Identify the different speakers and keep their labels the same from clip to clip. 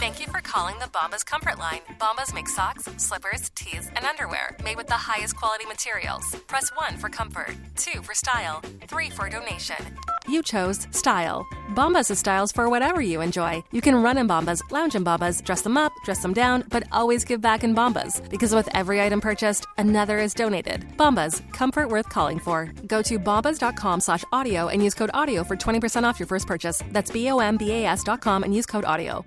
Speaker 1: Thank you for calling the Bombas Comfort Line. Bombas make socks, slippers, tees, and underwear made with the highest quality materials. Press 1 for comfort, 2 for style, 3 for donation. You chose style. Bombas has styles for whatever you enjoy. You can run in Bombas, lounge in Bombas, dress them up, dress them down, but always give back in Bombas. Because with every item purchased, another is donated. Bombas, comfort worth calling for. Go to bombas.com/audio and use code AUDIO for 20% off your first purchase. That's BOMBAS.com and use code AUDIO.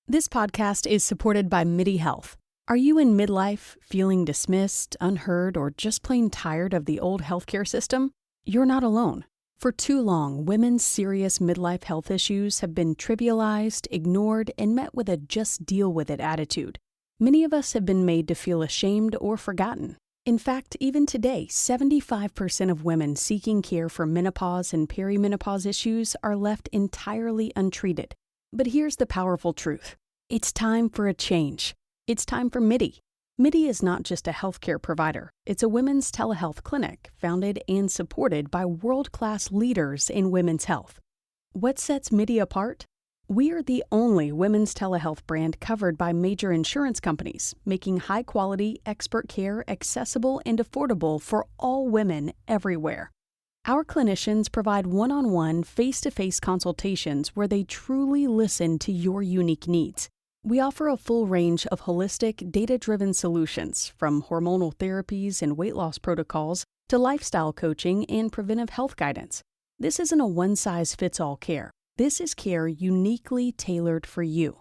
Speaker 2: This podcast is supported by MIDI Health. Are you in midlife, feeling dismissed, unheard, or just plain tired of the old healthcare system? You're not alone. For too long, women's serious midlife health issues have been trivialized, ignored, and met with a just deal with it attitude. Many of us have been made to feel ashamed or forgotten. In fact, even today, 75% of women seeking care for menopause and perimenopause issues are left entirely untreated. But here's the powerful truth. It's time for a change. It's time for MIDI. MIDI is not just a healthcare provider. It's a women's telehealth clinic founded and supported by world-class leaders in women's health. What sets MIDI apart? We are the only women's telehealth brand covered by major insurance companies, making high-quality, expert care accessible and affordable for all women everywhere. Our clinicians provide one-on-one, face-to-face consultations where they truly listen to your unique needs. We offer a full range of holistic, data-driven solutions, from hormonal therapies and weight loss protocols to lifestyle coaching and preventive health guidance. This isn't a one-size-fits-all care. This is care uniquely tailored for you.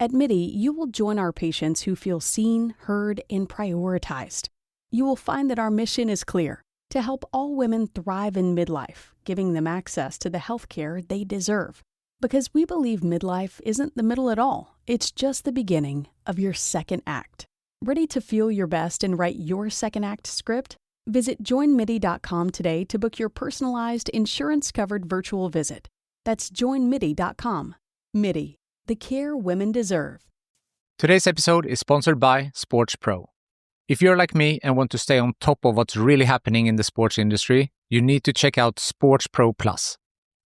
Speaker 2: At MIDI, you will join our patients who feel seen, heard, and prioritized. You will find that our mission is clear: to help all women thrive in midlife, giving them access to the health care they deserve. Because we believe midlife isn't the middle at all. It's just the beginning of your second act. Ready to feel your best and write your second act script? Visit joinmidi.com today to book your personalized, insurance-covered virtual visit. That's joinmidi.com. MIDI, the care women deserve.
Speaker 3: Today's episode is sponsored by Sports Pro. If you're like me and want to stay on top of what's really happening in the sports industry, you need to check out Sports Pro Plus.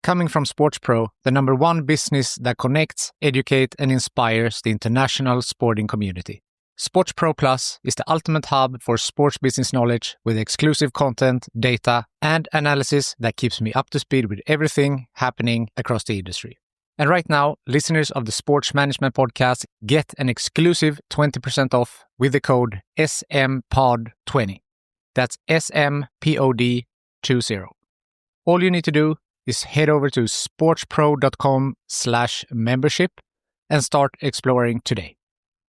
Speaker 3: Coming from Sports Pro, the number one business that connects, educates, and inspires the international sporting community. Sports Pro Plus is the ultimate hub for sports business knowledge with exclusive content, data, and analysis that keeps me up to speed with everything happening across the industry. And right now, listeners of the Sports Management Podcast get an exclusive 20% off with the code SMPOD20. That's SMPOD20. All you need to do is head over to sportspro.com/membership and start exploring today.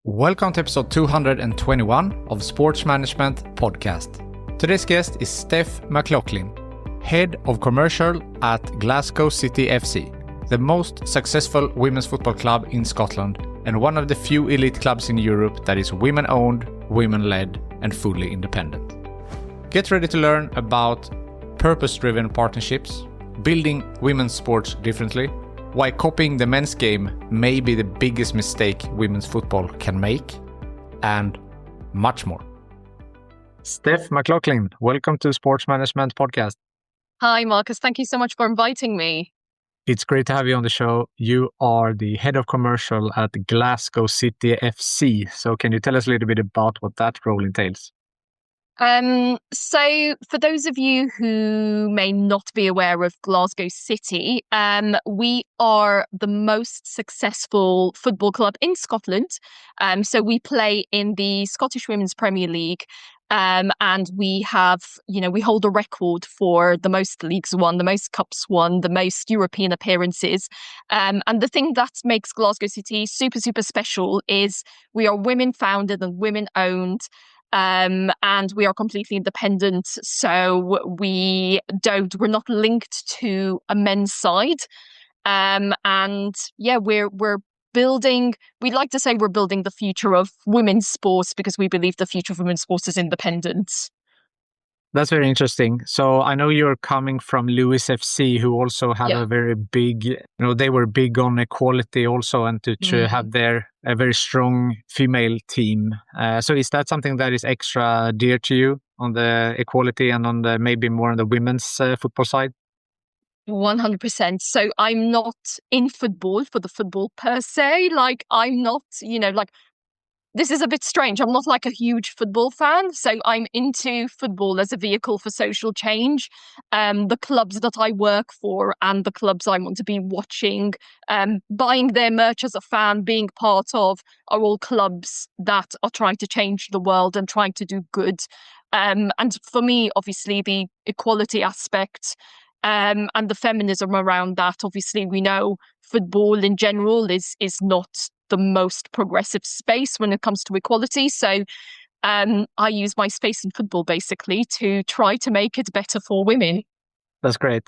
Speaker 3: Welcome to episode 221 of Sports Management Podcast. Today's guest is Stef McLoughlin, Head of Commercial at Glasgow City FC, the most successful women's football club in Scotland and one of the few elite clubs in Europe that is women-owned, women-led, and fully independent. Get ready to learn about purpose-driven partnerships, building women's sports differently, why copying the men's game may be the biggest mistake women's football can make, and much more. Stef McLoughlin, welcome to Sports Management Podcast.
Speaker 4: Hi, Marcus. Thank you so much for inviting me.
Speaker 3: It's great to have you on the show. You are the head of commercial at Glasgow City FC. So can you tell us a little bit about what that role entails?
Speaker 4: So for those of you who may not be aware of Glasgow City, we are the most successful football club in Scotland. So we play in the Scottish Women's Premier League. And we have, we hold a record for the most leagues won, the most cups won, the most European appearances. And the thing that makes Glasgow City super, super special is we are women founded and women owned. And we are completely independent. So we're not linked to a men's side. We'd like to say we're building the future of women's sports because we believe the future of women's sports is independence.
Speaker 3: That's very interesting. So I know you're coming from Lewis FC, who also have a very big, they were big on equality also, and to have a very strong female team. So is that something that is extra dear to you on the equality and on the maybe more on the women's football side?
Speaker 4: 100%. So I'm not in football for the football per se. Like I'm not, like this is a bit strange. I'm not like a huge football fan, so I'm into football as a vehicle for social change. The clubs that I work for and the clubs I want to be watching, buying their merch as a fan, being part of, are all clubs that are trying to change the world and trying to do good. And for me, obviously, the equality aspect and the feminism around that. Obviously, we know football in general is not the most progressive space when it comes to equality. So I use my space in football basically to try to make it better for women.
Speaker 3: That's great.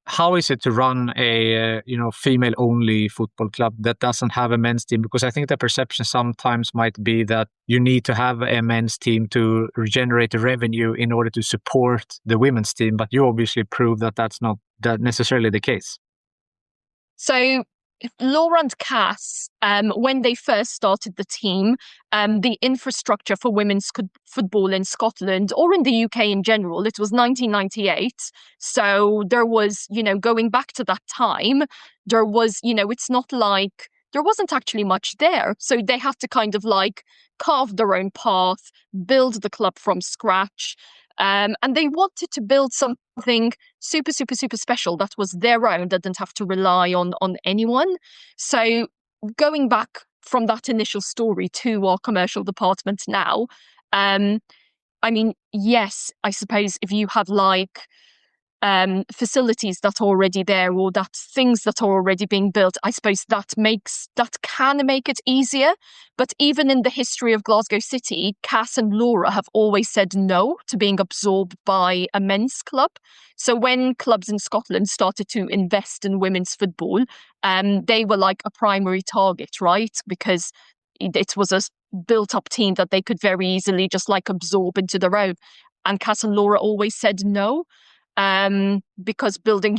Speaker 3: How is it to run a female-only football club that doesn't have a men's team? Because I think the perception sometimes might be that you need to have a men's team to generate the revenue in order to support the women's team. But you obviously prove that that's not that necessarily the case.
Speaker 4: So Laura and Cass, when they first started the team, the infrastructure for women's football in Scotland or in the UK in general, it was 1998. So there was, going back to that time, there was, it's not like there wasn't actually much there. So they had to kind of like carve their own path, build the club from scratch. And they wanted to build something super, super, super special that was their own, that didn't have to rely on anyone. So going back from that initial story to our commercial department now, I mean, yes, I suppose if you have like facilities that are already there or that things that are already being built, I suppose that can make it easier. But even in the history of Glasgow City, Cass and Laura have always said no to being absorbed by a men's club. So when clubs in Scotland started to invest in women's football, they were like a primary target, right? Because it was a built-up team that they could very easily just like absorb into their own. And Cass and Laura always said no. Because building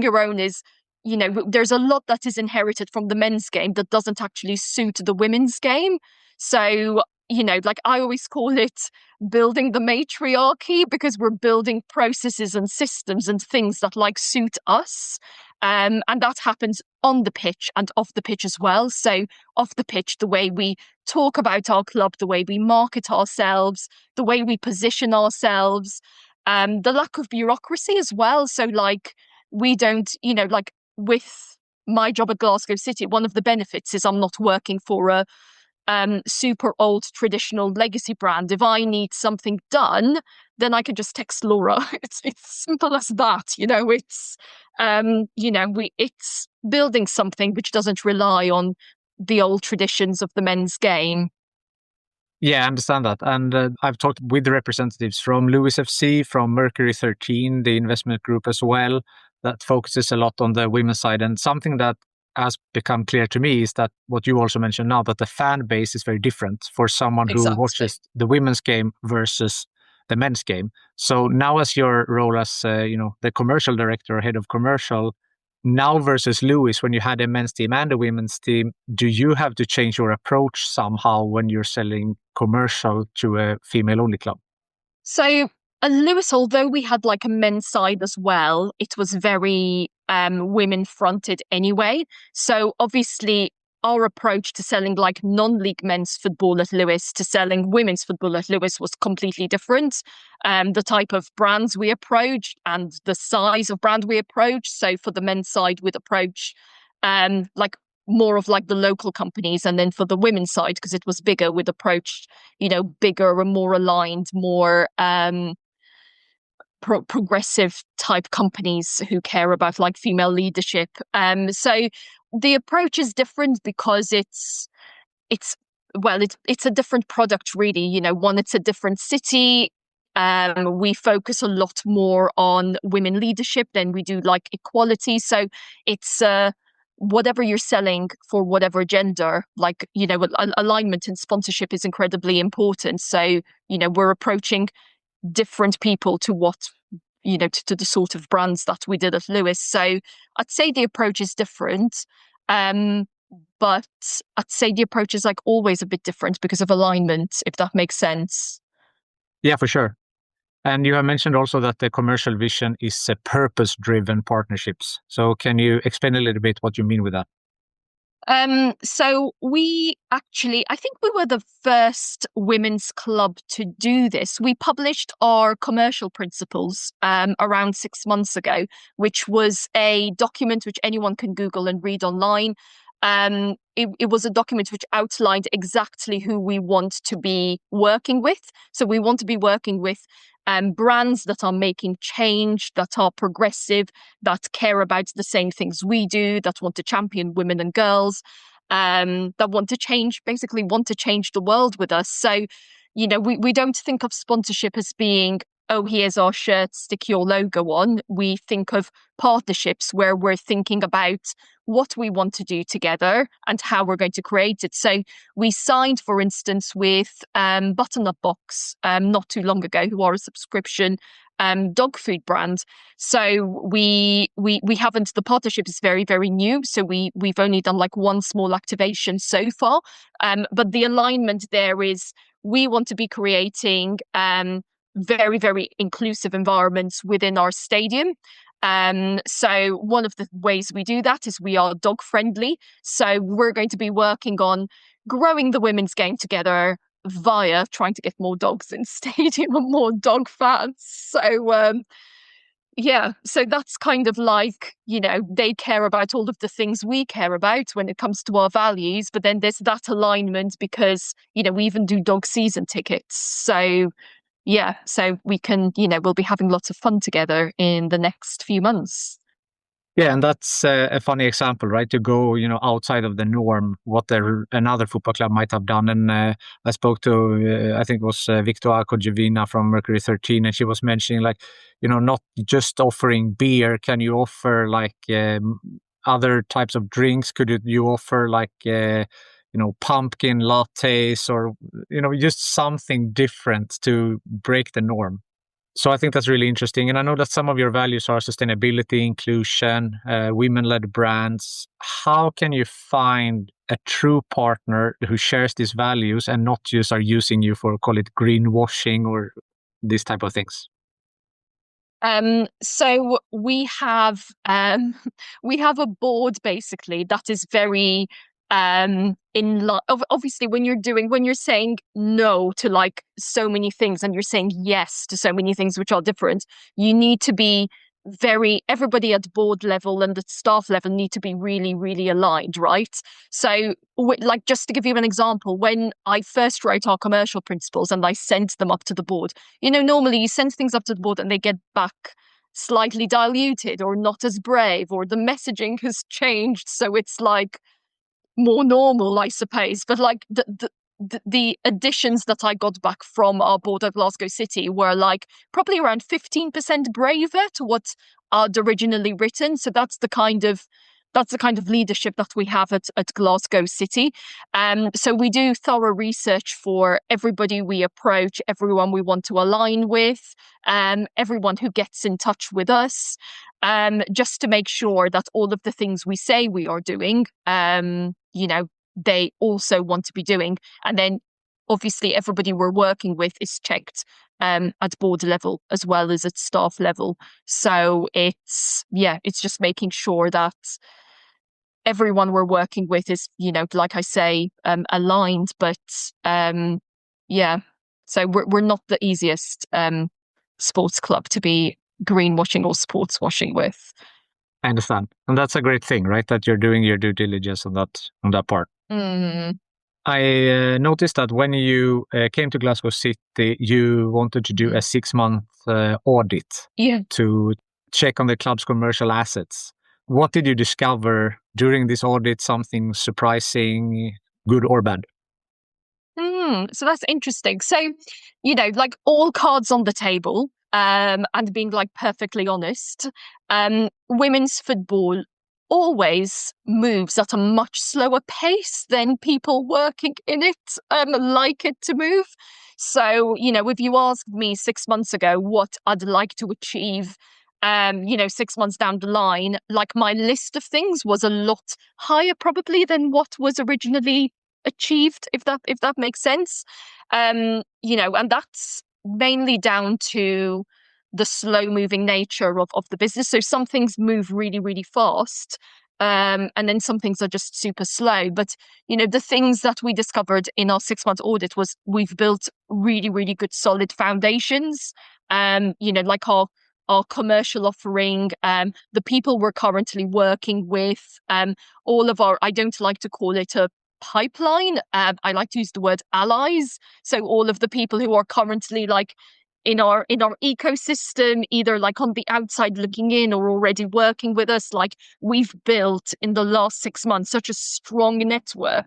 Speaker 4: your own is, there's a lot that is inherited from the men's game that doesn't actually suit the women's game. So, like I always call it building the matriarchy, because we're building processes and systems and things that like suit us. And that happens on the pitch and off the pitch as well. So off the pitch, the way we talk about our club, the way we market ourselves, the way we position ourselves, the lack of bureaucracy as well. So like we don't, like with my job at Glasgow City, one of the benefits is I'm not working for a super old traditional legacy brand. If I need something done, then I can just text Laura. It's simple as that. It's building something which doesn't rely on the old traditions of the men's game.
Speaker 3: Yeah, I understand that. And I've talked with the representatives from Lewis FC, from Mercury 13, the investment group as well, that focuses a lot on the women's side. And something that has become clear to me is that what you also mentioned now, that the fan base is very different for someone who watches the women's game versus the men's game. So now as your role as, the commercial director or head of commercial, now versus Lewis, when you had a men's team and a women's team, do you have to change your approach somehow when you're selling commercial to a female-only club?
Speaker 4: So at Lewis, although we had like a men's side as well, it was very women-fronted anyway. So obviously our approach to selling like non-league men's football at Lewis to selling women's football at Lewis was completely different. The type of brands we approached and the size of brand we approached. So for the men's side, we'd approach like more of like the local companies, and then for the women's side, because it was bigger, we'd approach bigger and more aligned, more progressive type companies who care about like female leadership. So the approach is different because it's a different product really. One, it's a different city. We focus a lot more on women leadership than we do like equality. So it's whatever you're selling for whatever gender, like, alignment and sponsorship is incredibly important. So, we're approaching different people to what, to the sort of brands that we did at Lewis. So I'd say the approach is different. But I'd say the approach is like always a bit different because of alignment, if that makes sense.
Speaker 3: Yeah, for sure. And you have mentioned also that the commercial vision is purpose-driven partnerships. So can you explain a little bit what you mean with that?
Speaker 4: So we actually, I think we were the first women's club to do this. We published our commercial principles around 6 months ago, which was a document which anyone can Google and read online. It was a document which outlined exactly who we want to be working with. So we want to be working with brands that are making change, that are progressive, that care about the same things we do, that want to champion women and girls, that want to change, basically want to change the world with us. So, we don't think of sponsorship as being, oh, here's our shirt, stick your logo on. We think of partnerships where we're thinking about what we want to do together and how we're going to create it. So we signed, for instance, with Button Up Box not too long ago, who are a subscription dog food brand. So we haven't, the partnership is very, very new. So we've only done like one small activation so far. But the alignment there is we want to be creating very, very inclusive environments within our stadium. So one of the ways we do that is we are dog friendly. So we're going to be working on growing the women's game together via trying to get more dogs in stadium and more dog fans. So so that's kind of like, they care about all of the things we care about when it comes to our values. But then there's that alignment because, we even do dog season tickets. So so we can, we'll be having lots of fun together in the next few months.
Speaker 3: Yeah, and that's a funny example, right? To go, outside of the norm, what another football club might have done. And I spoke to, I think it was Victoria Kojevina from Mercury 13, and she was mentioning like, not just offering beer. Can you offer like other types of drinks? Could you offer like pumpkin lattes or, just something different to break the norm. So I think that's really interesting. And I know that some of your values are sustainability, inclusion, women-led brands. How can you find a true partner who shares these values and not just are using you for, call it greenwashing or these type of things?
Speaker 4: So we have a board basically that is very obviously when you're saying no to like so many things and you're saying yes to so many things which are different, you need to be everybody at board level and at staff level need to be really, really aligned, right? So like, just to give you an example, when I first wrote our commercial principles and I sent them up to the board, normally you send things up to the board and they get back slightly diluted or not as brave, or the messaging has changed, so it's like more normal, I suppose. But like the additions that I got back from our board of Glasgow City were like probably around 15% braver to what I'd originally written. So that's the kind of leadership that we have at Glasgow City. So we do thorough research for everybody we approach, everyone we want to align with, everyone who gets in touch with us, just to make sure that all of the things we say we are doing, they also want to be doing. And then obviously everybody we're working with is checked at board level as well as at staff level. So it's just making sure that everyone we're working with is, like I say, aligned. But so we're not the easiest sports club to be greenwashing or sports washing with.
Speaker 3: I understand. And that's a great thing, right? That you're doing your due diligence on that part.
Speaker 4: Mm.
Speaker 3: I noticed that when you came to Glasgow City, you wanted to do a 6-month audit to check on the club's commercial assets. What did you discover during this audit? Something surprising, good or bad?
Speaker 4: So that's interesting. So, like all cards on the table, and being like perfectly honest, women's football always moves at a much slower pace than people working in it like it to move. So, if you asked me 6 months ago what I'd like to achieve, 6 months down the line, like my list of things was a lot higher probably than what was originally achieved, if that makes sense. And mainly down to the slow moving nature of the business. So some things move really, really fast. And then some things are just super slow. But, the things that we discovered in our 6-month audit was we've built really, really good solid foundations. Like our commercial offering, the people we're currently working with, all of our, I don't like to call it a pipeline. I like to use the word allies. So all of the people who are currently like in our ecosystem, either like on the outside looking in or already working with us, like we've built in the last 6 months such a strong network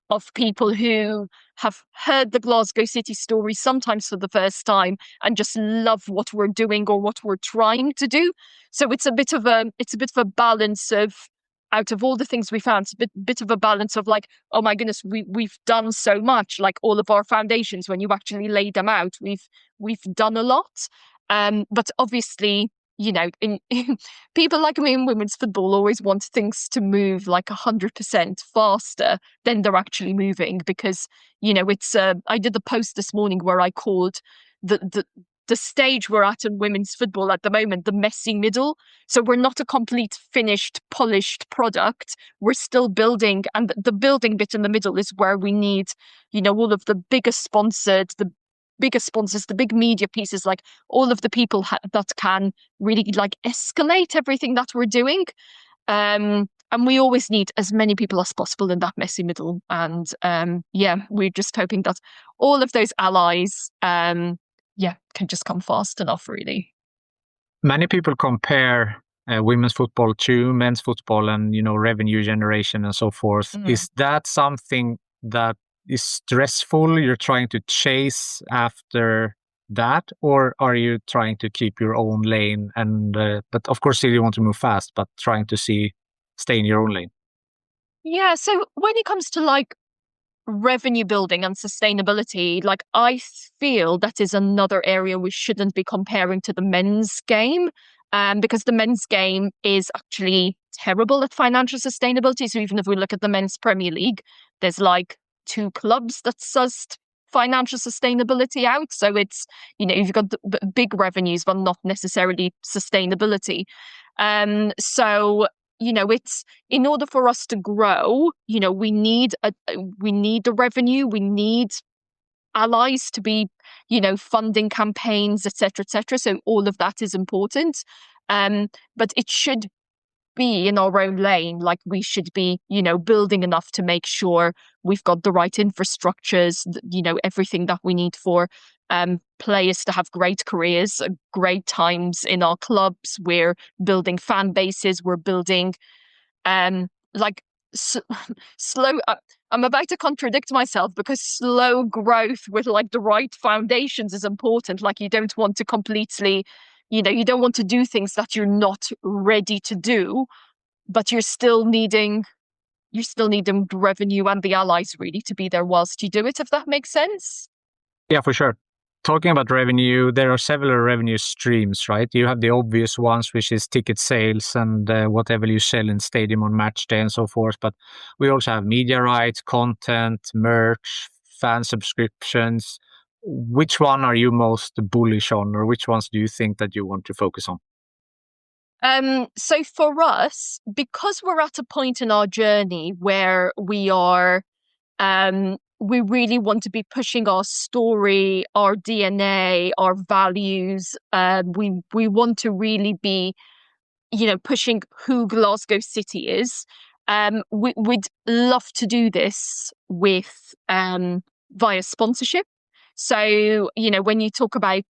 Speaker 4: of people who have heard the Glasgow City story sometimes for the first time and just love what we're doing or what we're trying to do. So it's a bit of a balance of, out of all the things we found, it's a bit of a balance of like, oh my goodness, we've done so much, like all of our foundations, when you actually lay them out, we've done a lot. But obviously, in people like me in women's football always want things to move like 100% faster than they're actually moving, because, it's, I did the post this morning where I called the stage we're at in women's football at the moment the messy middle. So we're not a complete finished, polished product. We're still building, and the building bit in the middle is where we need, all of the biggest sponsors, the big media pieces, like all of the people that can really like escalate everything that we're doing. And we always need as many people as possible in that messy middle. And we're just hoping that all of those allies can just come fast enough, really.
Speaker 3: Many people compare women's football to men's football and, revenue generation and so forth. Is that something that is stressful? You're trying to chase after that, or are you trying to keep your own lane? And but of course, you want to move fast, but trying to stay in your own lane.
Speaker 4: Yeah. So when it comes to like revenue building and sustainability, like I feel that is another area we shouldn't be comparing to the men's game, because the men's game is actually terrible at financial sustainability. So even if we look at the men's Premier League, there's like 2 clubs that sussed financial sustainability out. So it's, you've got the big revenues, but not necessarily sustainability. So it's, in order for us to grow, we need the revenue, we need allies to be, funding campaigns, etc., etc. So all of that is important. But it should be in our own lane. Like we should be, building enough to make sure we've got the right infrastructures, everything that we need for players to have great careers, great times in our clubs. We're building fan bases. We're building slow. I'm about to contradict myself, because slow growth with like the right foundations is important. Like you don't want to completely, you don't want to do things that you're not ready to do, but you're still needing the revenue and the allies really to be there whilst you do it, if that makes sense.
Speaker 3: Yeah, for sure. Talking about revenue, there are several revenue streams, right? You have the obvious ones, which is ticket sales and whatever you sell in stadium on match day and so forth. But we also have media rights, content, merch, fan subscriptions. Which one are you most bullish on, or which ones do you think that you want to focus on?
Speaker 4: So for us, because we're at a point in our journey where we are, we really want to be pushing our story, our DNA, our values. We want to really be, pushing who Glasgow City is. We'd love to do this with via sponsorship. So, when you talk about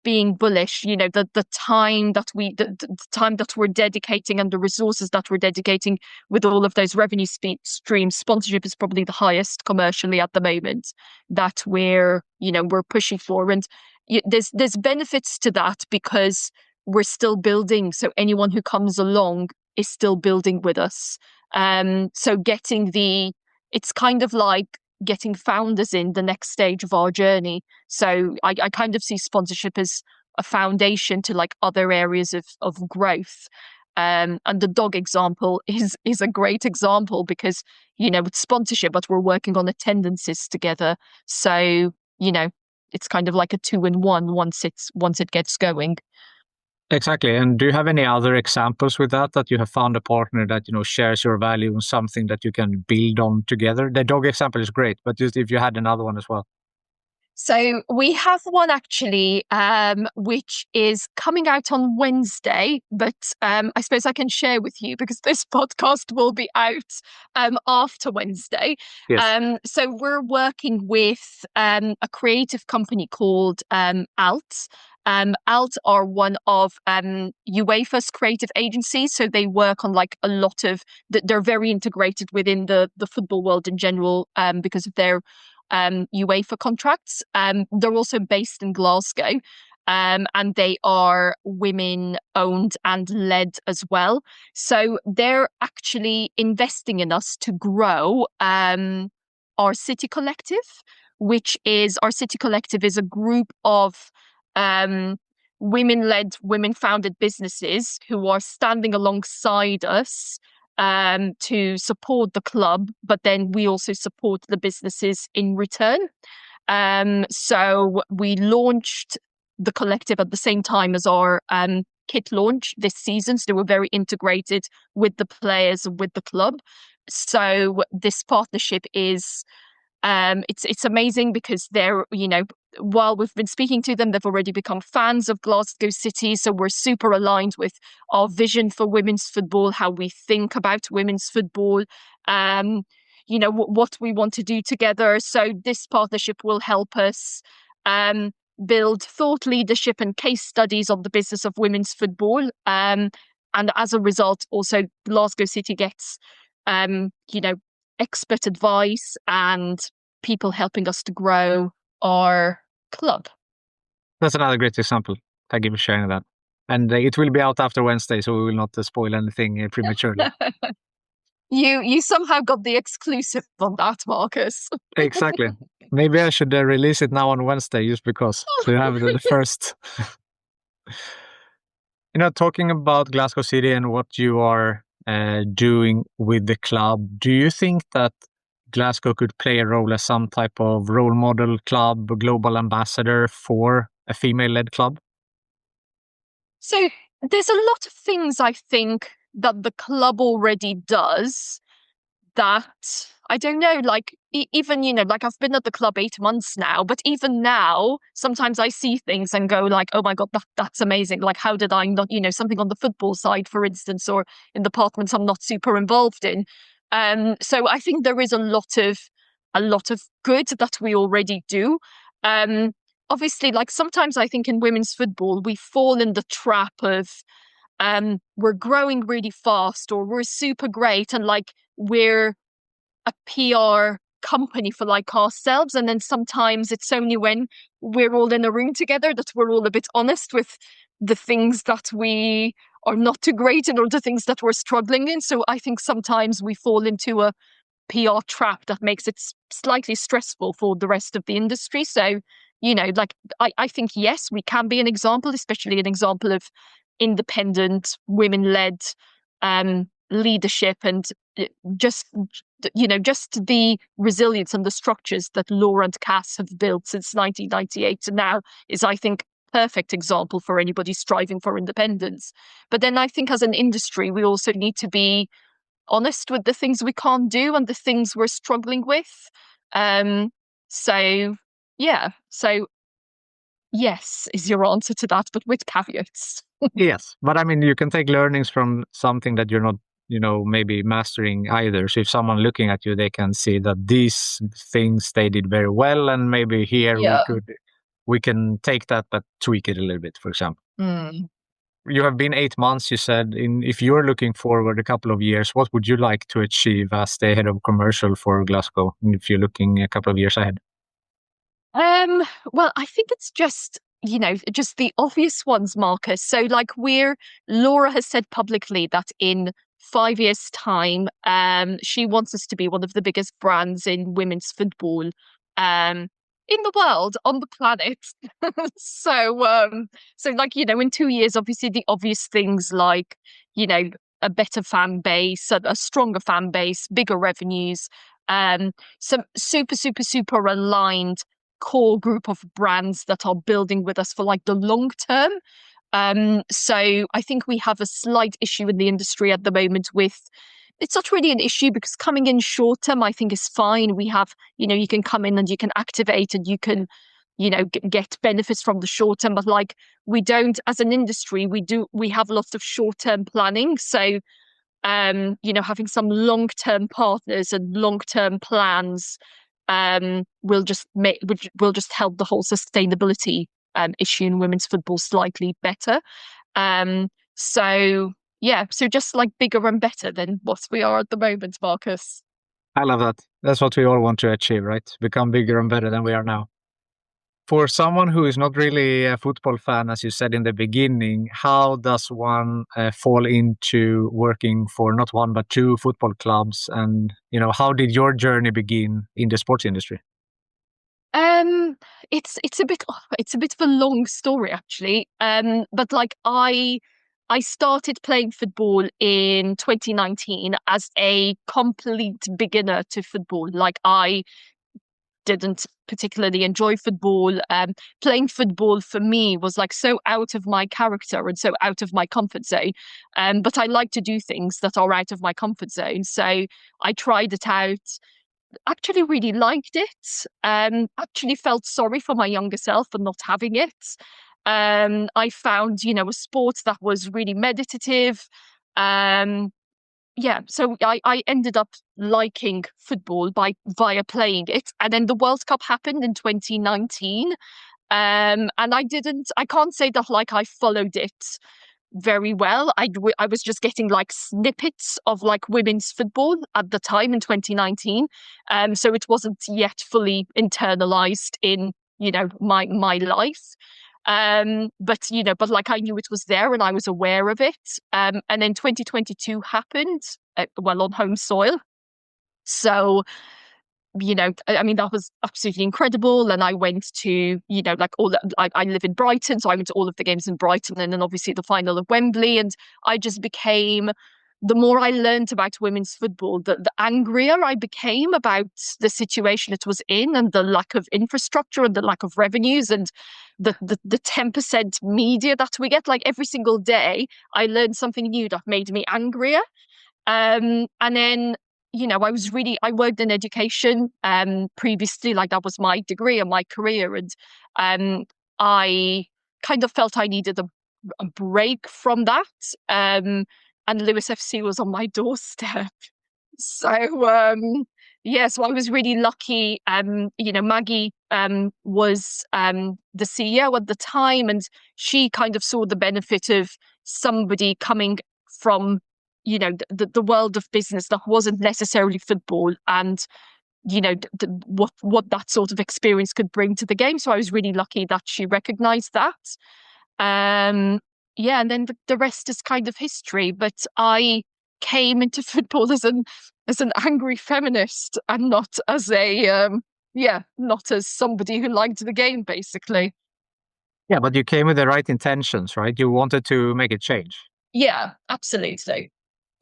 Speaker 4: being bullish, the time that the time that we're dedicating and the resources that we're dedicating with all of those revenue streams, sponsorship is probably the highest commercially at the moment that we're pushing for. And there's benefits to that because we're still building. So anyone who comes along is still building with us. So it's kind of like getting founders in the next stage of our journey. So I kind of see sponsorship as a foundation to like other areas of growth. And the dog example is a great example because, it's sponsorship, but we're working on attendances together. So, it's kind of like a 2-in-1 once it gets going.
Speaker 3: Exactly. And do you have any other examples with that you have found a partner that, shares your value and something that you can build on together? The dog example is great, but just if you had another one as well.
Speaker 4: So we have one actually, which is coming out on Wednesday, but I suppose I can share with you because this podcast will be out after Wednesday.
Speaker 3: Yes.
Speaker 4: So we're working with a creative company called Alt. Alt are one of UEFA's creative agencies, so they work on like a lot of. They're very integrated within the football world in general because of their UEFA contracts. They're also based in Glasgow, and they are women owned and led as well. So they're actually investing in us to grow our City Collective, Our City Collective is a group of women-led, women-founded businesses who are standing alongside us to support the club, but then we also support the businesses in return. So we launched the collective at the same time as our kit launch this season. So they were very integrated with the players, with the club. So this partnership is it's amazing because they're, while we've been speaking to them, they've already become fans of Glasgow City. So we're super aligned with our vision for women's football, how we think about women's football, what we want to do together. So this partnership will help us build thought leadership and case studies on the business of women's football. And as a result, also Glasgow City gets, expert advice and people helping us to grow our club.
Speaker 3: That's another great example. Thank you for sharing that. And it will be out after Wednesday, so we will not spoil anything prematurely.
Speaker 4: You somehow got the exclusive on that, Marcus.
Speaker 3: Exactly. Maybe I should release it now on Wednesday just because. So you have the first. Talking about Glasgow City and what you are doing with the club, do you think that Glasgow could play a role as some type of role model club, global ambassador for a female-led club?
Speaker 4: So there's a lot of things I think that the club already does that, I don't know, like even, like I've been at the club 8 months now, but even now, sometimes I see things and go like, oh my God, that's amazing. Like, how did I not, something on the football side, for instance, or in departments I'm not super involved in. So I think there is a lot of good that we already do. Obviously, like sometimes I think in women's football, we fall in the trap of we're growing really fast or we're super great and like we're a PR company for like ourselves. And then sometimes it's only when we're all in a room together that we're all a bit honest with the things that we are not too great in or the things that we're struggling in. So I think sometimes we fall into a PR trap that makes it slightly stressful for the rest of the industry. So, like I think, yes, we can be an example, especially an example of independent, women-led leadership and just the resilience and the structures that Laura and Cass have built since 1998 to now is, I think, perfect example for anybody striving for independence. But then I think as an industry, we also need to be honest with the things we can't do and the things we're struggling with. So yes is your answer to that, but with caveats.
Speaker 3: Yes, but I mean, you can take learnings from something that you're not, maybe mastering either. So if someone looking at you, they can see that these things they did very well, and maybe here we can take that but tweak it a little bit, for example. You have been 8 months, you said. If you're looking forward a couple of years, what would you like to achieve as the head of commercial for Glasgow if you're looking a couple of years ahead?
Speaker 4: Well, I think it's just the obvious ones, Marcus. So like Laura has said publicly that in 5 years' time, she wants us to be one of the biggest brands in women's football in the world, on the planet. So like, in 2 years, obviously the obvious things like, a better fan base, a stronger fan base, bigger revenues, some super, super, super aligned core group of brands that are building with us for like the long term. So I think we have a slight issue in the industry at the moment with, it's not really an issue because coming in short term, I think is fine. We have, you can come in and you can activate and you can, get benefits from the short term, but like we don't, as an industry, we have lots of short term planning. So, having some long term partners and long term plans, will just help the whole sustainability issue in women's football slightly better. So just like bigger and better than what we are at the moment, Marcus.
Speaker 3: I love that. That's what we all want to achieve, right? Become bigger and better than we are now. For someone who is not really a football fan, as you said in the beginning, how does one fall into working for not one but two football clubs? And, how did your journey begin in the sports industry?
Speaker 4: It's a bit of a long story actually. But like I started playing football in 2019 as a complete beginner to football. Like I didn't particularly enjoy football. Playing football for me was like so out of my character and so out of my comfort zone. But I like to do things that are out of my comfort zone. So I tried it out, actually really liked it. Actually felt sorry for my younger self for not having it. I found, a sport that was really meditative. So I ended up liking football via playing it. And then the World Cup happened in 2019. And I can't say that like I followed it very well. I was just getting like snippets of like women's football at the time in 2019. So it wasn't yet fully internalized in, my life. But like I knew it was there and I was aware of it. And then 2022 happened, on home soil. So, I mean, that was absolutely incredible. And I went to, like I live in Brighton. So I went to all of the games in Brighton and then obviously the final of Wembley. And I just became, the more I learned about women's football, the angrier I became about the situation it was in and the lack of infrastructure and the lack of revenues and the 10% media that we get. Like every single day, I learned something new that made me angrier. And then, I worked in education previously, like that was my degree and my career. And I kind of felt I needed a break from that. And Lewis FC was on my doorstep. So, so I was really lucky. Maggie was the CEO at the time, and she kind of saw the benefit of somebody coming from, the world of business that wasn't necessarily football and, what that sort of experience could bring to the game. So I was really lucky that she recognized that. And then the rest is kind of history. But I came into football as an angry feminist and not as not as somebody who liked the game, basically.
Speaker 3: Yeah, but you came with the right intentions, right? You wanted to make a change.
Speaker 4: Yeah, absolutely.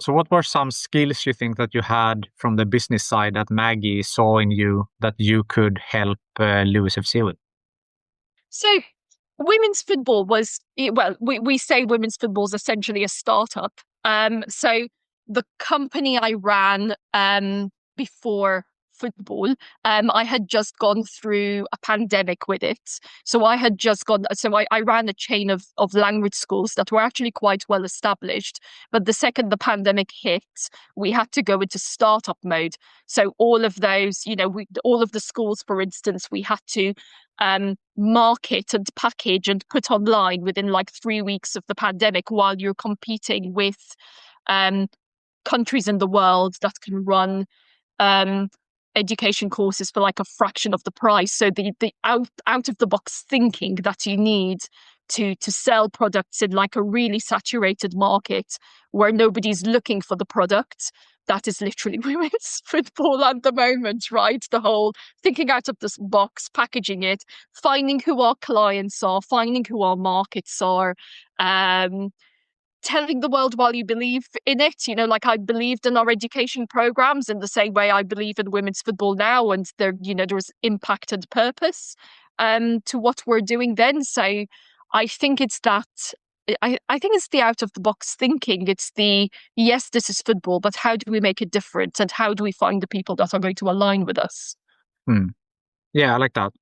Speaker 3: So what were some skills you think that you had from the business side that Maggie saw in you that you could help Lewis FC with?
Speaker 4: So women's football was, we say women's football is essentially a startup. So the company I ran before football, I had just gone through a pandemic with it. So I ran a chain of language schools that were actually quite well established. But the second the pandemic hit, we had to go into startup mode. So all of those, all of the schools, for instance, we had to market and package and put online within like 3 weeks of the pandemic while you're competing with countries in the world that can run education courses for like a fraction of the price. So the out of the box thinking that you need to sell products in like a really saturated market where nobody's looking for the product. That is literally women's football at the moment, right? The whole thinking out of this box, packaging it, finding who our clients are, finding who our markets are, telling the world why you believe in it. You know, like I believed in our education programs in the same way I believe in women's football now, and there's impact and purpose to what we're doing then. So I think it's that. I think it's the out of the box thinking. It's the, yes, this is football, but how do we make it different? And how do we find the people that are going to align with us?
Speaker 3: Yeah, I like that.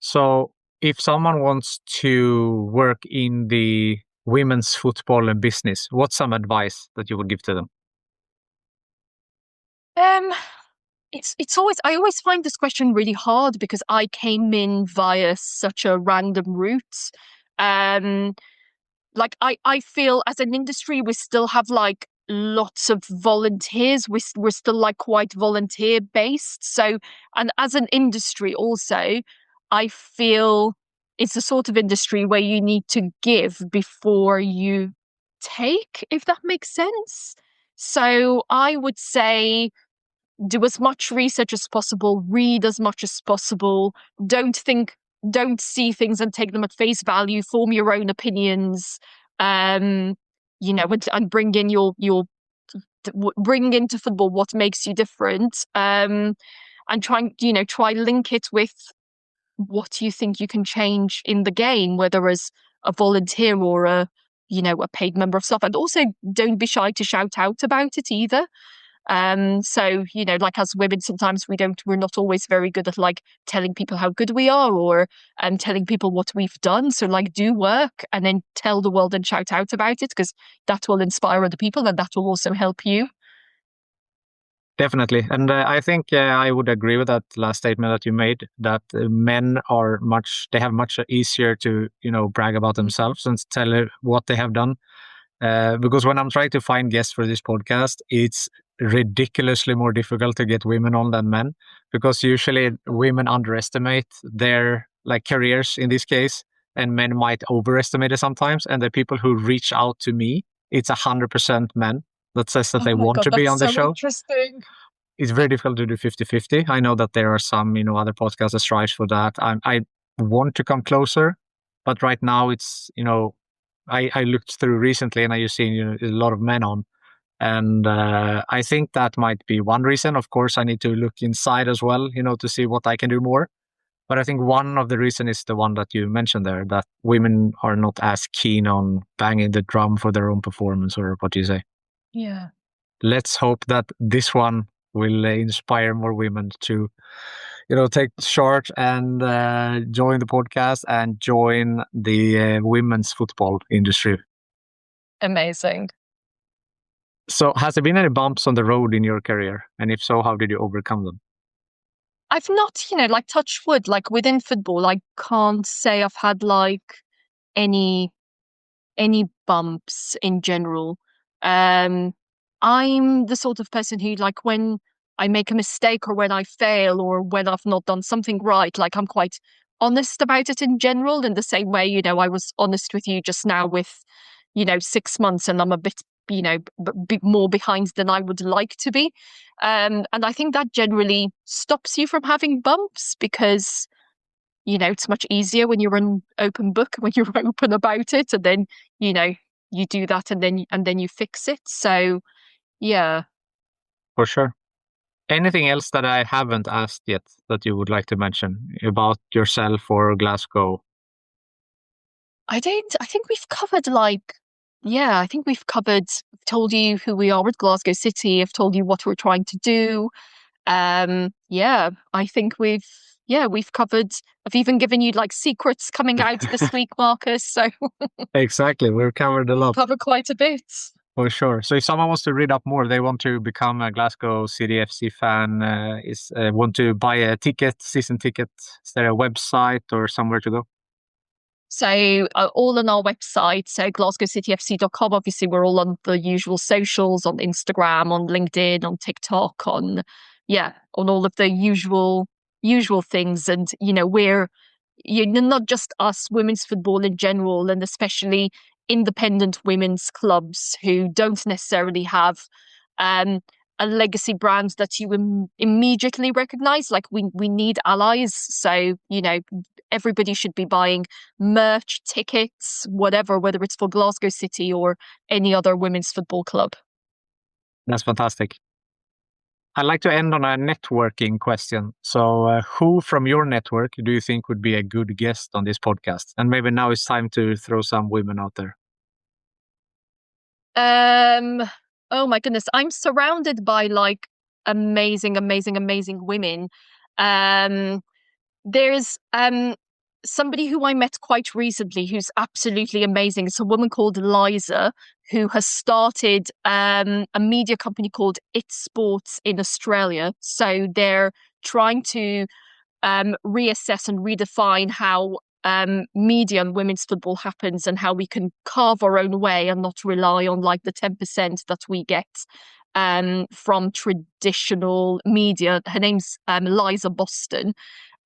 Speaker 3: So if someone wants to work in the women's football and business, what's some advice that you would give to them?
Speaker 4: It's always, I always find this question really hard because I came in via such a random route. Like I feel as an industry we still have like lots of volunteers. We're still like quite volunteer based. So, and as an industry also, I feel it's the sort of industry where you need to give before you take, if that makes sense. So I would say do as much research as possible, read as much as possible. Don't see things and take them at face value. Form your own opinions. And bring in bring into football what makes you different. And try link it with what you think you can change in the game, whether as a volunteer or a paid member of staff. And also don't be shy to shout out about it either. So, like as women, sometimes we're not always very good at like telling people how good we are or telling people what we've done. So like do work and then tell the world and shout out about it, because that will inspire other people and that will also help you.
Speaker 3: Definitely. And I think I would agree with that last statement that you made, that men they have much easier to, brag about themselves and tell what they have done. Because when I'm trying to find guests for this podcast, it's ridiculously more difficult to get women on than men, because usually women underestimate their like careers in this case, and men might overestimate it sometimes. And the people who reach out to me, it's 100% men that says that they want to be on the show.
Speaker 4: Interesting.
Speaker 3: It's very difficult to do 50-50. I know that there are some, other podcasts that strive for that. I want to come closer, but right now it's, I looked through recently and I've seen a lot of men on. And I think that might be one reason. Of course, I need to look inside as well, to see what I can do more. But I think one of the reasons is the one that you mentioned there, that women are not as keen on banging the drum for their own performance, or what do you say?
Speaker 4: Yeah.
Speaker 3: Let's hope that this one will inspire more women to, take charge and join the podcast and join the women's football industry.
Speaker 4: Amazing.
Speaker 3: So has there been any bumps on the road in your career? And if so, how did you overcome them?
Speaker 4: I've not, like touch wood, like within football, I can't say I've had like any bumps in general. I'm the sort of person who, like, when I make a mistake or when I fail or when I've not done something right, like I'm quite honest about it in general, in the same way, I was honest with you just now with, 6 months, and I'm a bit, more behind than I would like to be. And I think that generally stops you from having bumps because, it's much easier when you're an open book, when you're open about it, and then, you do that and then you fix it. So, yeah.
Speaker 3: For sure. Anything else that I haven't asked yet that you would like to mention about yourself or Glasgow?
Speaker 4: I think we've covered told you who we are with Glasgow City. I've told you what we're trying to do. I think we've covered, I've even given you like secrets coming out this week, Marcus. So
Speaker 3: exactly. We've covered a lot.
Speaker 4: Covered quite a bit.
Speaker 3: For sure. So if someone wants to read up more, they want to become a Glasgow City FC fan, want to buy a season ticket, is there a website or somewhere to go?
Speaker 4: So all on our website, so glasgowcityfc.com. Obviously, we're all on the usual socials, on Instagram, on LinkedIn, on TikTok, on all of the usual things. And, we're not just us, women's football in general, and especially independent women's clubs who don't necessarily have a legacy brand that you immediately recognize. Like we need allies. So, everybody should be buying merch, tickets, whatever, whether it's for Glasgow City or any other women's football club.
Speaker 3: That's fantastic. I'd like to end on a networking question. So who from your network do you think would be a good guest on this podcast? And maybe now it's time to throw some women out there.
Speaker 4: Oh my goodness. I'm surrounded by like amazing women. There's somebody who I met quite recently who's absolutely amazing. It's a woman called Liza who has started a media company called It Sports in Australia. So they're trying to reassess and redefine how media and women's football happens and how we can carve our own way and not rely on like the 10% that we get from traditional media. Her name's Liza Boston.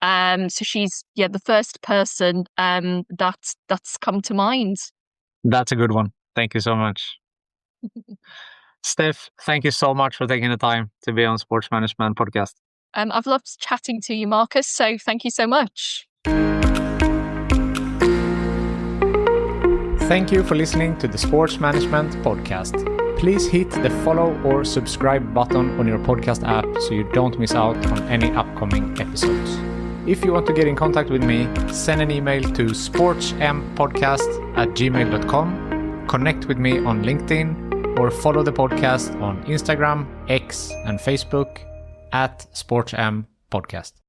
Speaker 4: So she's the first person that's come to mind.
Speaker 3: That's a good one. Thank you so much. Stef, thank you so much for taking the time to be on Sports Management Podcast.
Speaker 4: I've loved chatting to you, Marcus, so thank you so much.
Speaker 3: Thank you for listening to the Sports Management Podcast. Please hit the follow or subscribe button on your podcast app so you don't miss out on any upcoming episodes. If you want to get in contact with me, send an email to sportsmpodcast@gmail.com, connect with me on LinkedIn, or follow the podcast on Instagram, X, and Facebook @SportsM Podcast.